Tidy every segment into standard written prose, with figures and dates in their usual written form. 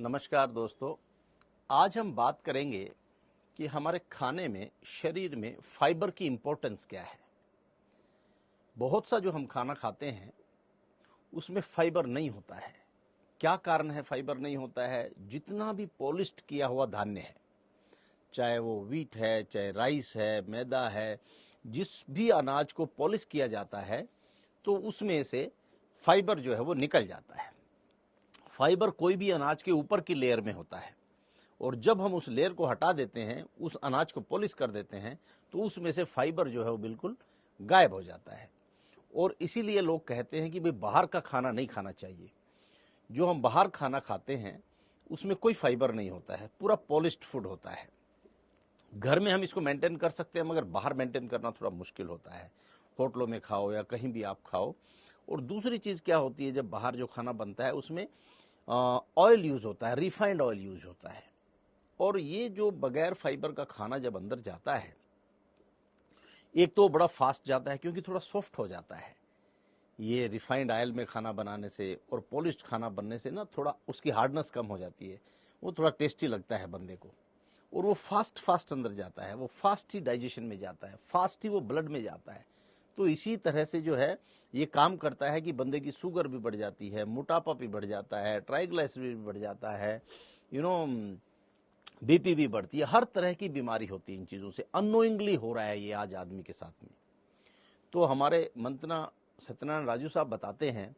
नमस्कार दोस्तों, आज हम बात करेंगे कि हमारे खाने में, शरीर में फाइबर की इम्पोर्टेंस क्या है। बहुत सा जो हम खाना खाते हैं उसमें फाइबर नहीं होता है। क्या कारण है फाइबर नहीं होता है? जितना भी पॉलिश्ड किया हुआ धान्य है, चाहे वो व्हीट है, चाहे राइस है, मैदा है, जिस भी अनाज को पॉलिश किया जाता है तो उसमें से फाइबर जो है वो निकल जाता है। फाइबर कोई भी अनाज के ऊपर की लेयर में होता है और जब हम उस लेयर को हटा देते हैं, उस अनाज को पॉलिश कर देते हैं, तो उसमें से फाइबर जो है वो बिल्कुल गायब हो जाता है। और इसीलिए लोग कहते हैं कि भाई बाहर का खाना नहीं खाना चाहिए। जो हम बाहर खाना खाते हैं उसमें कोई फाइबर नहीं होता है, पूरा पॉलिश्ड फूड होता है। घर में हम इसको मेंटेन कर सकते हैं, मगर बाहर मेंटेन करना थोड़ा मुश्किल होता है। होटलों में खाओ या कहीं भी आप खाओ। और दूसरी चीज़ क्या होती है, जब बाहर जो खाना बनता है उसमें ऑयल यूज़ होता है, रिफाइंड ऑयल यूज़ होता है। और ये जो बगैर फाइबर का खाना जब अंदर जाता है, एक तो बड़ा फास्ट जाता है क्योंकि थोड़ा सॉफ्ट हो जाता है। ये रिफाइंड ऑयल में खाना बनाने से और पॉलिश्ड खाना बनने से ना थोड़ा उसकी हार्डनेस कम हो जाती है, वो थोड़ा टेस्टी लगता है बंदे को। और वो फास्ट अंदर जाता है, वो फास्ट ही डाइजेशन में जाता है, फास्ट ही वो ब्लड में जाता है। तो इसी तरह से जो है ये काम करता है कि बंदे की शुगर भी बढ़ जाती है, मोटापा भी बढ़ जाता है, ट्राइग्लिसराइड भी बढ़ जाता है, बीपी भी बढ़ती है, हर तरह की बीमारी होती है इन चीज़ों से। अननोइंगली हो रहा है ये आज आदमी के साथ में। तो हमारे मंतना सत्यनारायण राजू साहब बताते हैं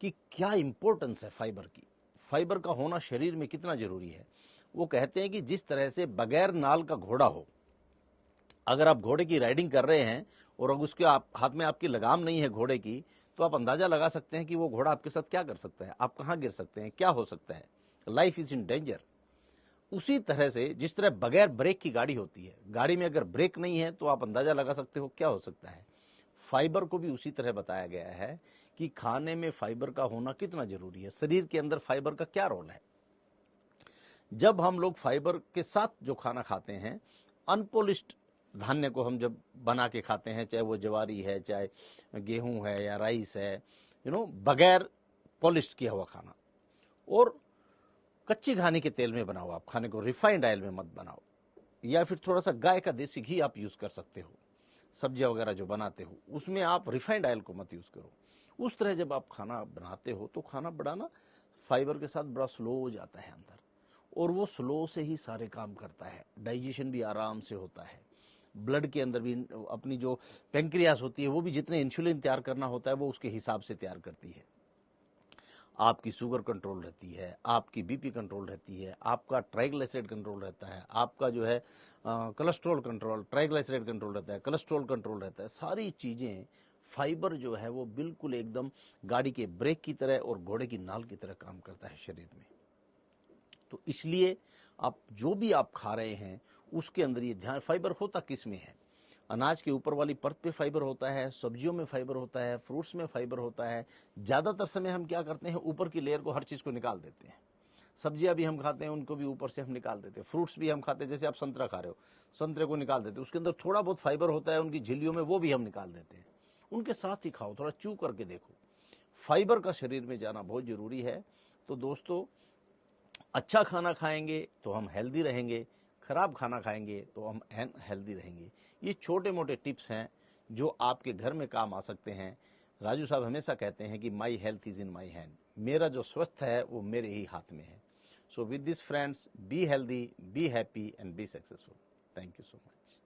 कि क्या इंपॉर्टेंस है फाइबर की, फाइबर का होना शरीर में कितना जरूरी है। वो कहते हैं कि जिस तरह से बगैर नाल का घोड़ा हो, अगर आप घोड़े की राइडिंग कर रहे हैं और अगर उसके हाथ में आपकी लगाम नहीं है घोड़े की, तो आप अंदाजा लगा सकते हैं कि वो घोड़ा आपके साथ क्या कर सकता है, आप कहाँ गिर सकते हैं, क्या हो सकता है। Life is in danger. उसी तरह से जिस तरह बगैर ब्रेक की गाड़ी होती है, गाड़ी में अगर ब्रेक नहीं है तो आप अंदाजा लगा सकते हो क्या हो सकता है। फाइबर को भी उसी तरह बताया गया है कि खाने में फाइबर का होना कितना जरूरी है। शरीर के अंदर फाइबर का क्या रोल है। जब हम लोग फाइबर के साथ जो खाना खाते हैं, अनपोलिश्ड धान्य को हम जब बना के खाते हैं, चाहे वो ज्वारी है, चाहे गेहूं है या राइस है, बगैर पॉलिश्ड किया हुआ खाना, और कच्ची घानी के तेल में बनाओ आप खाने को, रिफाइंड ऑयल में मत बनाओ। या फिर थोड़ा सा गाय का देसी घी आप यूज कर सकते हो। सब्जियां वगैरह जो बनाते हो उसमें आप रिफाइंड ऑयल को मत यूज करो। उस तरह जब आप खाना बनाते हो तो खाना बड़ा ना फाइबर के साथ बड़ा स्लो हो जाता है अंदर, और वो स्लो से ही सारे काम करता है। डाइजेशन भी आराम से होता है, ब्लड के अंदर भी अपनी जो पेंक्रियास होती है वो भी जितने इंसुलिन तैयार करना होता है वो उसके हिसाब से तैयार करती है। आपकी शुगर कंट्रोल रहती है, आपकी बीपी कंट्रोल रहती है, आपका ट्राइग्लिसराइड कंट्रोल रहता है, आपका जो है कोलेस्ट्रॉल कंट्रोल, ट्राइग्लिसराइड कंट्रोल रहता है, कोलेस्ट्रॉल कंट्रोल रहता है। सारी चीज़ें फाइबर जो है वो बिल्कुल एकदम गाड़ी के ब्रेक की तरह और घोड़े की नाल की तरह काम करता है शरीर में। तो इसलिए आप जो भी आप खा रहे हैं उसके अंदर ये ध्यान, फाइबर होता किस में है। अनाज के ऊपर वाली परत पे फाइबर होता है, सब्जियों में फाइबर होता है, फ्रूट्स में फाइबर होता है। ज़्यादातर समय हम क्या करते हैं, ऊपर की लेयर को हर चीज़ को निकाल देते हैं। सब्जियां भी हम खाते हैं उनको भी ऊपर से हम निकाल देते हैं, फ्रूट्स भी हम खाते हैं, जैसे आप संतरा खा रहे हो, संतरे को निकाल देते हैं, उसके अंदर थोड़ा बहुत फाइबर होता है उनकी झिल्लियों में, वो भी हम निकाल देते हैं। उनके साथ ही खाओ, थोड़ा चू करके देखो। फाइबर का शरीर में जाना बहुत जरूरी है। तो दोस्तों, अच्छा खाना खाएंगे तो हम हेल्दी रहेंगे, खराब खाना खाएंगे तो हम अनहेल्दी रहेंगे। ये छोटे मोटे टिप्स हैं जो आपके घर में काम आ सकते हैं। राजू साहब हमेशा कहते हैं कि my health is in my hand, मेरा जो स्वस्थ है वो मेरे ही हाथ में है। So with this friends, be healthy, be happy and be successful. Thank you so much.